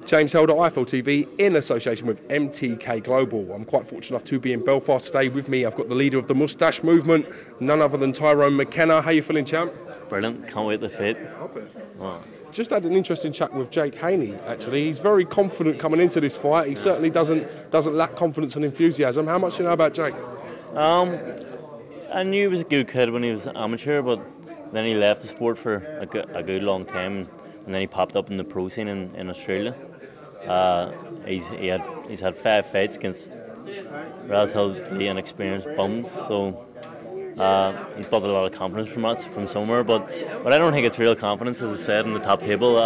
James Helder, IFL TV, in association with MTK Global. I'm quite fortunate enough to be in Belfast today. With me, I've got the leader of the moustache movement, none other than TYRONE McKENNA. How you feeling, champ? Brilliant, can't wait to fight. Wow. Just had an interesting chat with Jake Haney, actually. He's very confident coming into this fight. He certainly doesn't lack confidence and enthusiasm. How much do you know about Jake? I knew he was a good kid when he was amateur, but then he left the sport for a good long time, and then he popped up in the pro scene in Australia. He's had 5 fights against relatively inexperienced bums, so he's built a lot of confidence from somewhere. But I don't think it's real confidence, as I said, in the top table.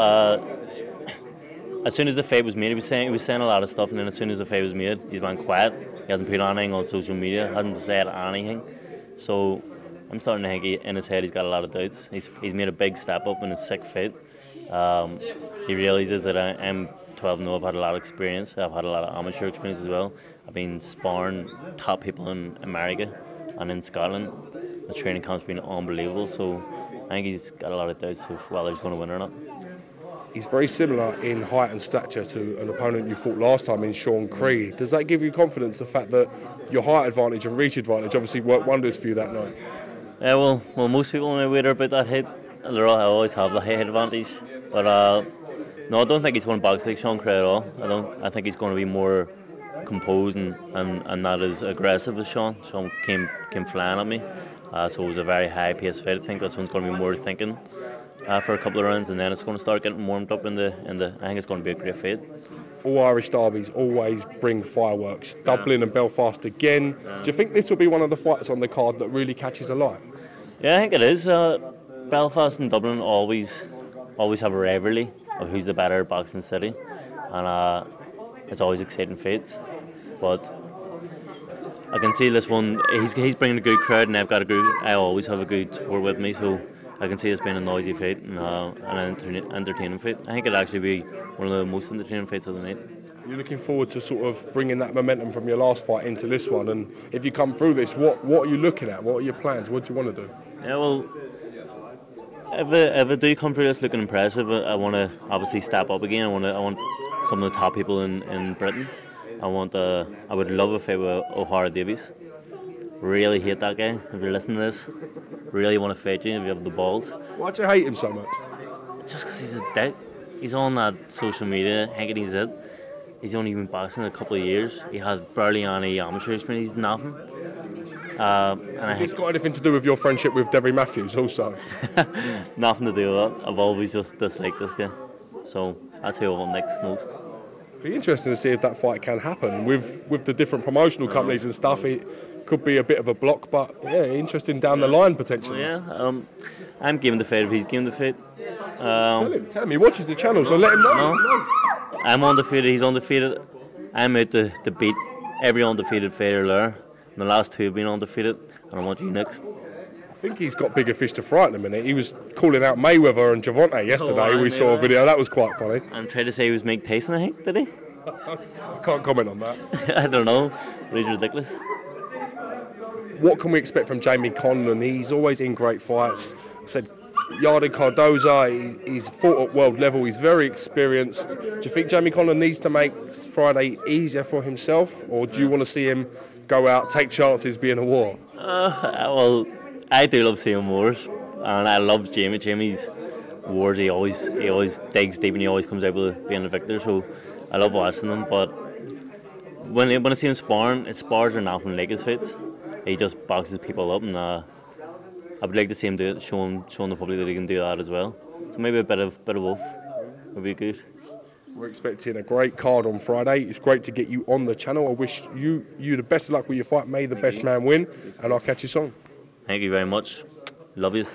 As soon as the fight was made, he was saying a lot of stuff, and then as soon as the fight was made, he's gone quiet. He hasn't put anything on social media, hasn't said anything. So I'm starting to think in his head he's got a lot of doubts. He's made a big step up in his 6th fight. He realises that I'm 12-0. I've had a lot of experience. I've had a lot of amateur experience as well. I've been sparring top people in America and in Scotland. The training camp's been unbelievable. So I think he's got a lot of doubts of whether he's going to win or not. He's very similar in height and stature to an opponent you fought last time in Sean Creed. Does that give you confidence, the fact that your height advantage and reach advantage obviously worked wonders for you that night? Yeah, well, most people in my weight are about that height. I always have the height advantage. But no, I don't think he's going to box like Sean Creed at all. I think he's going to be more composed and not as aggressive as Sean. Sean came flying at me, so it was a very high-paced fight. I think this one's going to be more thinking for a couple of rounds, and then it's going to start getting warmed up in the. I think it's going to be a great fight. All Irish derbies always bring fireworks. Dublin and Belfast again. Do you think this will be one of the fights on the card that really catches a light? Yeah, I think it is. Belfast and Dublin always have a rivalry of who's the better boxing city, and it's always exciting fights. But I can see this one. He's bringing a good crowd, and I always have a good support with me, so I can see this being a noisy fight and an entertaining fight. I think it'll actually be one of the most entertaining fights of the night. You're looking forward to sort of bringing that momentum from your last fight into this one, and if you come through this, what are you looking at? What are your plans? What do you want to do? Yeah, well, if I do come through this looking impressive, I want to obviously step up again. I want some of the top people in Britain. I would love a fight with OHARA Davies. Really hate that guy. If you're listening to this, really want to fight you if you have the balls. Why'd you hate him so much? Just because he's a dick. He's on that social media thinking he's it. He's only been boxing a couple of years. He has barely any amateur experience. He's nothing. Has this got anything to do with your friendship with Derry Matthews also? Nothing to do with that. I've always just disliked this guy. So that's who I want next most. It'd be interesting to see if that fight can happen. With the different promotional companies and stuff, it could be a bit of a block, but yeah, interesting down the line potentially. Yeah, I'm game the fight if he's game the fight. Tell him he watches the channel, so let him know. No, I'm undefeated, he's undefeated. I'm out to beat every undefeated fighter there. And the last 2 have been undefeated, and I want you next. I think he's got bigger fish to fry in a minute. He was calling out Mayweather and Javante yesterday. We saw a video, that was quite funny. And tried to say he was Mike Tyson, I think, did he? I can't comment on that. I don't know, but he's ridiculous. What can we expect from Jamie Conlon? He's always in great fights. I said Yarden Cardoza, he's fought at world level, he's very experienced. Do you think Jamie Conlon needs to make Friday easier for himself, or do you want to see him go out, take chances, be in a war? Well, I do love seeing wars, and I love Jamie. Jamie's wars, he always digs deep and he always comes out with being a victor, so I love watching them. But when I see him sparring, his spars are nothing like his fights. He just boxes people up, and I would like to see him do it, showing the public that he can do that as well. So maybe a bit of both would be good. We're expecting a great card on Friday. It's great to get you on the channel. I wish you the best of luck with your fight. May the best man win, and I'll catch you soon. Thank you very much. Love you.